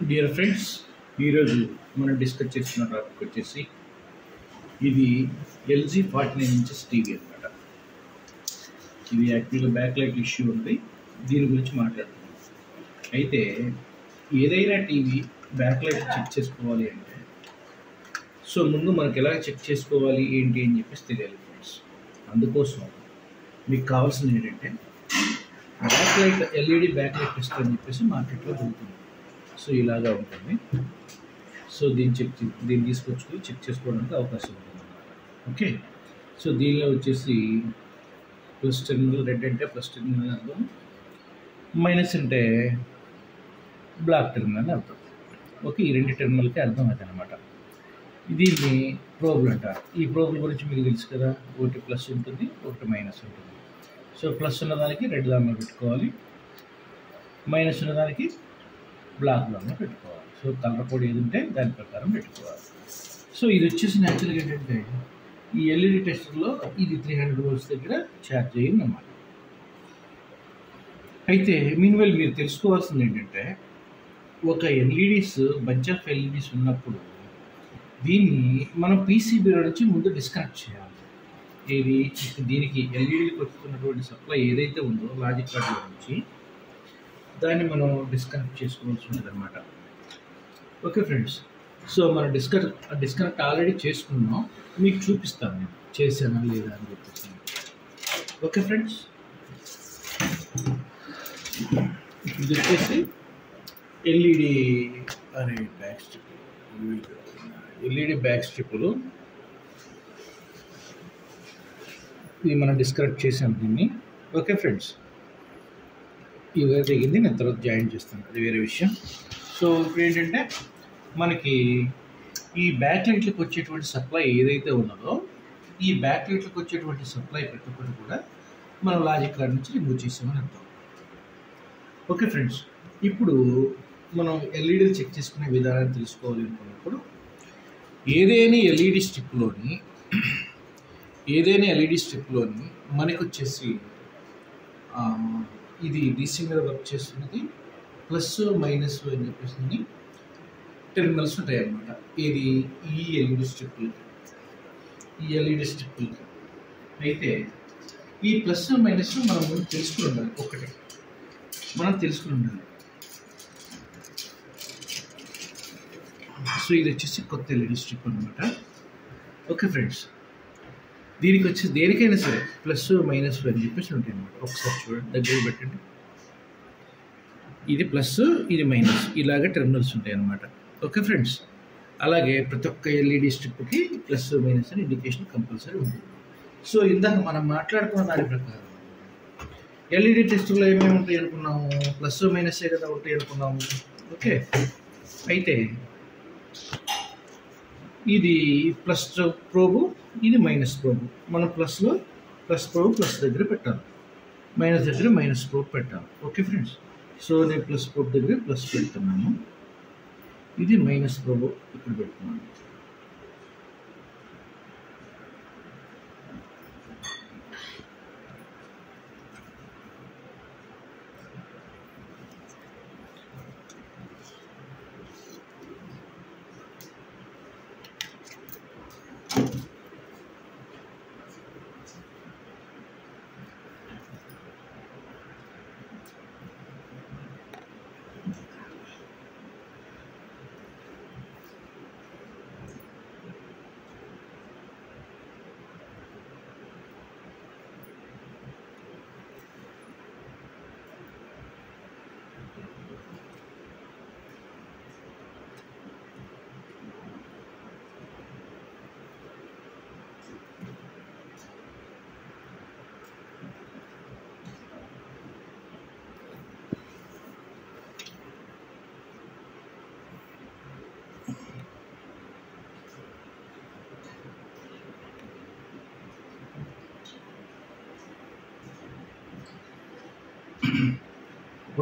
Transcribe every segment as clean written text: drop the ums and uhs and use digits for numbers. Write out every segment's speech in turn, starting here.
Dear friends, ఈరోజు మనం discuss చేస్తున్న టాపిక్ వచ్చేసి ఇది ఎల్జీ 49 ఇంచెస్ టీవీ అనమాట. ఇది యాక్చువల్గా బ్యాక్ లైట్ ఇష్యూ ఉంది, దీని గురించి మాట్లాడుతున్నాం. అయితే ఏదైనా టీవీ బ్యాక్ లైట్ చెక్ చేసుకోవాలి అంటే ముందు మనకి ఎలా చెక్ చేసుకోవాలి ఏంటి అని చెప్పేసి తెలియాలి ఫ్రెండ్స్. అందుకోసం మీకు కావాల్సింది ఏంటంటే back light LED back light test అని చెప్పేసి మార్కెట్లో దొరుకుతుంది. ఇలాగా ఉంటుంది. దీన్ని తీసుకొచ్చుకొని చెక్ చేసుకోవడానికి అవకాశం ఉంటుంది అన్నమాట. ఓకే, దీనిలో వచ్చేసి ప్లస్ టెర్మినల్, రెడ్ అంటే ప్లస్ టెర్మినల్ అర్థం, మైనస్ అంటే బ్లాక్ టెర్మినల్ అని అర్థం. ఓకే, ఈ రెండు టెర్మినల్కి అర్థం అది అనమాట. దీన్ని ప్రోబుల్ అంటారు. ఈ ప్రోబుల్ గురించి మీకు తెలుసు కదా, ఒకటి ప్లస్ ఉంటుంది, ఒకటి మైనస్ ఉంటుంది. ప్లస్ ఉన్నదానికి రెడ్ దానిలో పెట్టుకోవాలి, మైనస్ ఉన్నదానికి బ్లాక్ దానిలో పెట్టుకోవాలి. కలర్ కోడ్ ఏది ఉంటే దాని ప్రకారం పెట్టుకోవాలి. ఇది వచ్చేసి న్యాచురల్గా ఏంటంటే ఈ ఎల్ఈడి టెస్టర్లో ఇది 300 volts దగ్గర ఛార్జ్ అయ్యింది అన్నమాట. అయితే మీన్వెల్ మీరు తెలుసుకోవాల్సింది ఏంటంటే ఒక ఎల్ఈడీస్ బంచ్ ఆఫ్ ఎల్ఈడీస్ ఉన్నప్పుడు దీన్ని మనం పీసీబీలో నుంచి ముందు డిస్కనెక్ట్ చేయాలి. దీనికి ఎల్ఈడీకి వస్తున్నటువంటి సప్లై ఏదైతే ఉందో లాజిక్ కార్డులో నుంచి దాన్ని మనం డిస్కనెక్ట్ చేసుకోవాల్సి ఉంటుంది అనమాట. ఓకే ఫ్రెండ్స్, మనం డిస్కనెక్ట్ ఆల్రెడీ చేసుకున్నాం, మీకు చూపిస్తాను నేను చేశానా లేదా అని చెప్పేసి. ఓకే ఫ్రెండ్స్, ఇది వచ్చేసి ఎల్ఈడి బ్యాక్ స్ట్రిప్పులు. ఇది మనం డిస్కనెక్ట్ చేసాం దీన్ని. ఓకే ఫ్రెండ్స్, ఇవి తెగింది, నేను తర్వాత జాయిన్ చేస్తాను, అది వేరే విషయం. ఇప్పుడు ఏంటంటే మనకి ఈ బ్యాక్ లైట్లకు వచ్చేటువంటి సప్లై ఏదైతే ఉన్నదో ఈ బ్యాక్ లైట్లకు వచ్చేటువంటి సప్లై ప్రతి ఒక్కటి కూడా మనం లాజిక్ కార్డ్ నుంచి రిమూవ్ చేసామని అర్థం. ఓకే ఫ్రెండ్స్, ఇప్పుడు మనం ఎల్ఈడీలు చెక్ చేసుకునే విధానాన్ని తెలుసుకోవాలి అనుకున్నప్పుడు ఏదైనా ఎల్ఈడి స్ట్రిప్లోని మనకు వచ్చేసి ఇది డీసీ మీద వర్క్ చేస్తున్నది, ప్లస్ మైనస్ అని చెప్పేసి టెర్మినల్స్ ఉంటాయి అన్నమాట. ఇది ఈ ఎల్ఈడి స్ట్రిప్పులకి అయితే ఈ ప్లస్ మైనస్ మనం తెలుసుకుని ఉండాలి. ఇది వచ్చేసి కొత్త ఎల్ఈడి స్ట్రిప్ అనమాట. ఓకే ఫ్రెండ్స్, దీనికి వచ్చి దేనికైనా సరే ప్లస్ మైనస్ అని చెప్పేసి ఉంటాయి అన్నమాట. ఒకసారి చూడండి, దగ్గర పెట్టండి. ఇది ప్లస్, ఇది మైనస్, ఇలాగే టెర్మినల్స్ ఉంటాయి అన్నమాట. ఓకే ఫ్రెండ్స్, అలాగే ప్రతి ఒక్క ఎల్ఈడి స్ట్రిప్కి ప్లస్ మైనస్ అని ఇండికేషన్ కంపల్సరీ ఉంటుంది. ఇందాక మనం మాట్లాడుకున్న దాని ప్రకారం ఎల్ఈడి టెస్టులో ఏమేమి ఉంటాయి అనుకున్నాము, ప్లస్ మైనసే కదా ఉంటాయి అనుకున్నాము. ఓకే, అయితే ఇది ప్లస్ ప్రోబు, ఇది మైనస్ ప్రోబు. మనం ప్లస్ ప్రోబు ప్లస్ దగ్గర పెట్టాలి, మైనస్ దగ్గర మైనస్ ప్రోబు పెట్టాలి. ఓకే ఫ్రెండ్స్, నేను ప్లస్ ప్రోబ్ దగ్గర ప్లస్ పెడుతున్నాను, ఇది మైనస్ ప్రోబ్ ఇక్కడ పెడుతున్నాను.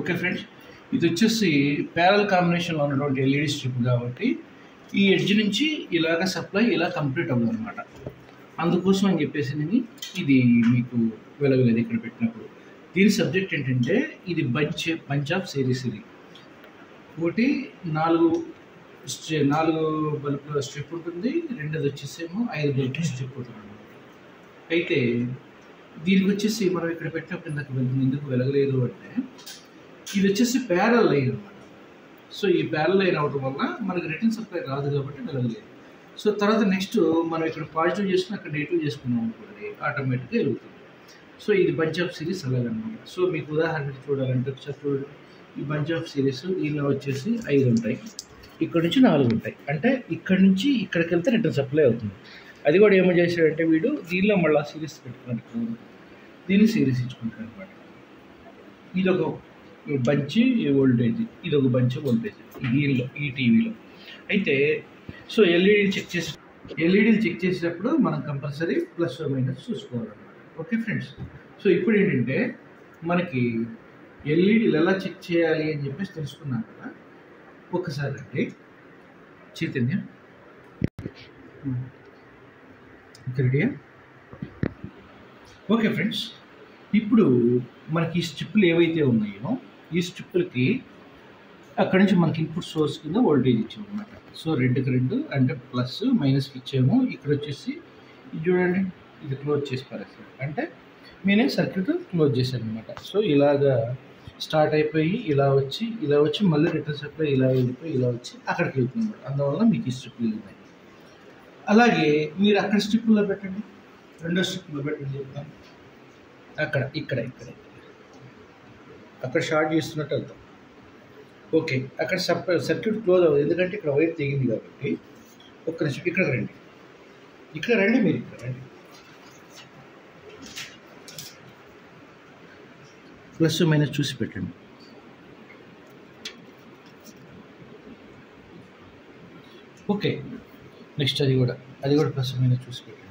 ఓకే ఫ్రెండ్స్, ఇది వచ్చేసి ప్యారల్ కాంబినేషన్లో ఉన్నటువంటి ఎల్ఈడి స్ట్రిప్ కాబట్టి ఈ ఎడ్జ్ నుంచి ఇలాగ సప్లై ఇలా కంప్లీట్ అవ్వదు అనమాట. అందుకోసం అని చెప్పేసి నేను ఇది మీకు వెలగలేదు ఇక్కడ పెట్టినప్పుడు. దీని సబ్జెక్ట్ ఏంటంటే ఇది బంచ్ ఆఫ్ సిరీస్. ఇది ఒకటి 4 4 బల్బుల స్ట్రిప్ ఉంటుంది. రెండోది వచ్చేసేమో 5 బల్బుల స్ట్రిప్ ఉంటుంది. అయితే దీనికి వచ్చేసి మనం ఇక్కడ పెట్టినప్పుడు ఇందాక ఎందుకు వెలగలేదు అంటే ఇది వచ్చేసి ప్యారల్ లైన్ అనమాట. సో ఈ ప్యారల్ లైన్ అవడం వల్ల మనకి రిటర్న్ సప్లై రాదు కాబట్టి వెలగలేదు. సో తర్వాత నెక్స్ట్ మనం ఇక్కడ పాజిటివ్ చేసుకుని అక్కడ నెగిటివ్ చేసుకున్నాం అనుకోండి, ఆటోమేటిక్గా వెలుగుతుంది. సో ఇది బంచ్ ఆఫ్ సిరీస్ అలాగనమాట. సో మీకు ఉదాహరణకి చూడాలంటే ఒకసారి చూడండి, ఈ బంచ్ ఆఫ్ సిరీస్ దీనిలో వచ్చేసి 5 ఉంటాయి, ఇక్కడ నుంచి 4 ఉంటాయి. అంటే ఇక్కడ నుంచి ఇక్కడికి వెళ్తే రిటర్న్ సప్లై అవుతుంది. అది కూడా ఏమో చేశాడంటే వీడు దీనిలో మళ్ళీ సిరీస్ పెట్టుకున్నట్టు దీన్ని సిరీస్ ఇచ్చుకుంటాడు అనమాట. ఇదొక బంచ్ వోల్టేజ్, ఇదొక బంచ్ వోల్టేజ్ దీనిలో ఈ టీవీలో. అయితే సో ఎల్ఈడీలు చెక్ చేసేటప్పుడు మనం కంపల్సరీ ప్లస్ మైనస్ చూసుకోవాలన్నమాట. ఓకే ఫ్రెండ్స్, సో ఇప్పుడు ఏంటంటే మనకి ఎల్ఈడీలు ఎలా చెక్ చేయాలి అని చెప్పేసి తెలుసుకున్నాం కదా. ఒక్కసారి అంటే చైతన్య రెడీయా? ఓకే ఫ్రెండ్స్, ఇప్పుడు మనకి ఈ స్ట్రిప్పులు ఏవైతే ఉన్నాయో ఈ స్ట్రిప్పులకి అక్కడి నుంచి మనకి ఇన్పుట్ సోర్స్ కింద వోల్టేజ్ ఇచ్చాము అనమాట. సో రెడ్కి 2 అంటే ప్లస్ మైనస్కి ఇచ్చాము. ఇక్కడ వచ్చేసి ఇది చూడండి, ఇది క్లోజ్ చేసి పారేస్తాను అంటే నేనే సర్క్యూట్ క్లోజ్ చేశాను అనమాట. సో ఇలాగా స్టార్ట్ అయిపోయి ఇలా వచ్చి మళ్ళీ రిటర్న్ సప్లై ఇలా వెళ్ళిపోయి ఇలా వచ్చి అక్కడికి వెళ్తుంది అనమాట. అందువల్ల మీకు ఈ స్ట్రిప్లు ఉన్నాయి. అలాగే మీరు అక్కడ స్ట్రిప్పుల్లో పెట్టండి, రెండో స్ట్రిప్లో పెట్టండి చెప్తాను. ఇక్కడ అక్కడ షార్ట్ చేస్తున్నట్టు అర్థం. ఓకే, అక్కడ సర్క్యూట్ క్లోజ్ అవ్వదు ఎందుకంటే ఇక్కడ వైర్ తెగింది కాబట్టి. ఒక్క నిమిషం ఇక్కడ రండి, మీరు ఇక్కడ రండి. ప్లస్ మైనస్ చూసి పెట్టండి. ఓకే, నెక్స్ట్ అది కూడా ప్లస్ మైనస్ చూసి పెట్టండి.